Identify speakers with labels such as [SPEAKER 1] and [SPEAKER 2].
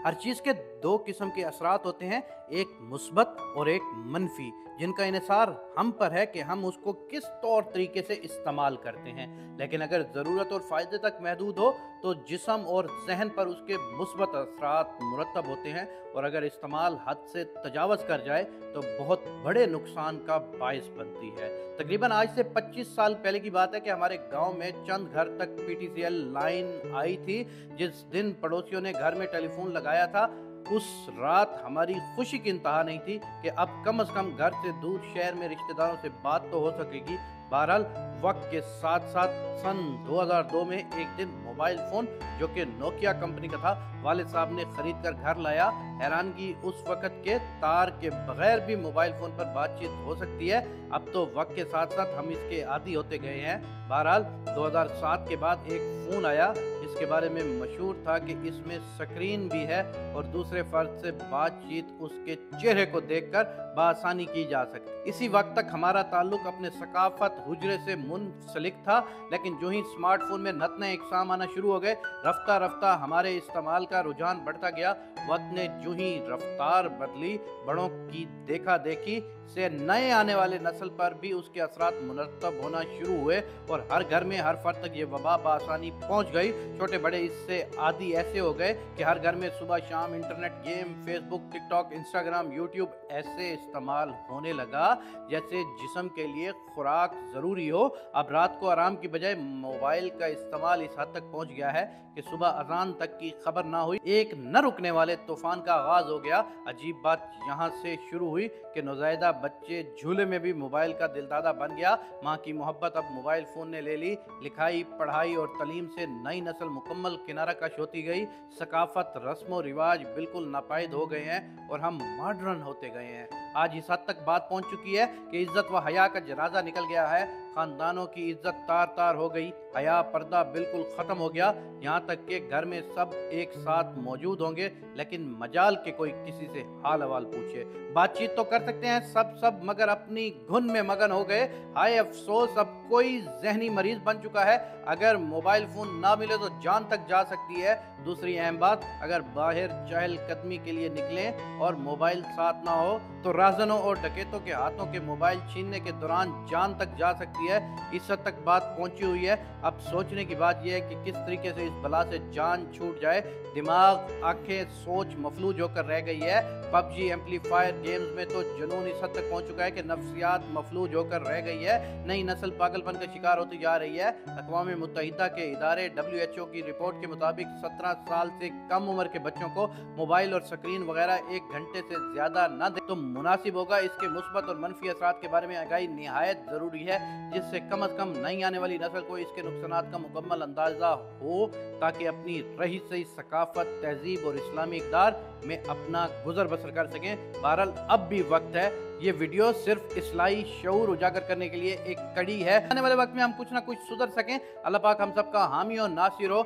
[SPEAKER 1] हर चीज़ के दो किस्म के असरात होते हैं, एक मुस्बत और एक मनफी, जिनका इन्हिसार हम पर है कि हम उसको किस तौर तरीके से इस्तेमाल करते हैं। लेकिन अगर ज़रूरत और फ़ायदे तक महदूद हो तो जिस्म और ज़हन पर उसके मुस्बत असरात मुरतब होते हैं, और अगर इस्तेमाल हद से तजावज़ कर जाए तो बहुत बड़े नुकसान का बाइस बनती है। तकरीबन आज से 25 साल पहले की बात है कि हमारे गांव में चंद घर तक पीटीसीएल लाइन आई थी। जिस दिन पड़ोसियों ने घर में टेलीफोन लगाया था, उस रात हमारी खुशी की इंतहा नहीं थी कि अब कम से कम घर से दूर शहर में रिश्तेदारों से बात तो हो सकेगी। बहरहाल वक्त के साथ साथ सन 2002 में एक दिन मोबाइल फ़ोन, जो कि नोकिया कंपनी का था, वालिद साहब ने खरीद कर घर लाया। हैरानगी उस वक़्त के तार के बगैर भी मोबाइल फ़ोन पर बातचीत हो सकती है। अब तो वक्त के साथ साथ हम इसके आदी होते गए हैं। बहरहाल 2007 के बाद एक फ़ोन आया, इसके बारे में मशहूर था कि इसमें स्क्रीन भी है और दूसरे फ़र्द से बातचीत उसके चेहरे को देखकर बआसानी की जा सकती। इसी वक्त तक हमारा ताल्लुक अपने सकाफत हुजरे से मुंसलिक था, लेकिन जो ही स्मार्टफोन में नत नए इक़साम आना शुरू हो गए, रफ्ता रफ्ता हमारे इस्तेमाल का रुझान बढ़ता गया। वक्त ने जो ही रफ्तार बदली, बड़ों की देखा देखी से नए आने वाले नस्ल पर भी उसके असरात मुरतब होना शुरू हुए और हर घर में हर फर्द तक ये वबा बआसानी पहुंच गई। छोटे बड़े इससे आदी ऐसे हो गए कि हर घर में सुबह शाम internet, game, Facebook, TikTok, Instagram, YouTube ऐसे इस्तेमाल होने लगा जैसे जिस्म के लिए खुराक ज़रूरी हो। अब रात को आराम की बजाय मोबाइल का इस्तेमाल इस हद तक पहुंच गया है कि सुबह अजान तक की खबर ना हुई, एक न रुकने वाले तूफान का आगाज हो गया। अजीब बात यहाँ से शुरू हुई कि नौज़ायदा बच्चे झूले में भी मोबाइल का दिलदादा बन गया। माँ की मोहब्बत अब मोबाइल फ़ोन ने ले ली। लिखाई, पढ़ाई और तालीम से नई नस्ल मुकम्मल किनारा कश होती गई। सकाफत, रस्म व रिवाज बिल्कुल नापायद हो गए हैं और हम मॉडर्न होते गए हैं। आज इस हद तक बात पहुंच चुकी है कि इज्जत व हया का जनाजा निकल गया है। खानदानों की इज्जत तार तार हो गई, हया पर्दा बिल्कुल ख़त्म हो गया। यहाँ तक कि घर में सब एक साथ मौजूद होंगे, लेकिन मजाल के कोई किसी से हाल हवाल पूछे। बातचीत तो कर सकते हैं सब मगर अपनी धुन में मगन हो गए। हाय अफसोस, अब कोई जहनी मरीज बन चुका है। अगर मोबाइल फ़ोन ना मिले तो जान तक जा सकती है। दूसरी अहम बात, अगर बाहर चहल कदमी के लिए निकलें और मोबाइल साथ ना हो तो राज़नों और डकैतों के हाथों के मोबाइल छीनने के दौरान जान तक जा सकती है। इस हद तक बात पहुंची हुई है। अब सोचने की बात यह है कि किस तरीके से इस बला से जान छूट जाए। दिमाग, आंखें, सोच मफलूज होकर रह गई है। पबजी, एम्पलीफायर गेम्स में तो जुनून इस हद तक पहुंच चुका है कि नफ्सियात मफलूज होकर रह गई है। नई नस्ल पागलपन का शिकार होती जा रही है। अक़वाम मुत्तहिदा के इदारे WHO की रिपोर्ट के मुताबिक 17 साल से कम उम्र के बच्चों को मोबाइल और स्क्रीन वगैरह 1 घंटे से ज़्यादा न दे तो मुनासिब होगा। इसके मुस्बत और मनफी असरात के बारे में आगाही निहायत ज़रूरी है, जिससे कम अज़ कम नई आने वाली नस्ल को इसके नुकसानात का मुकम्मल अंदाज़ा हो, ताकि अपनी रही सही सकाफत, तहजीब और इस्लामी इक़दार में अपना गुजर बसर कर सकें। बहरहाल अब भी वक्त है। ये वीडियो सिर्फ इस्लाही शऊर उजागर करने के लिए एक कड़ी है। आने वाले वक्त में हम कुछ ना कुछ सुधर सकें। अल्लाह पाक हम सबका हामी और नासिर हो।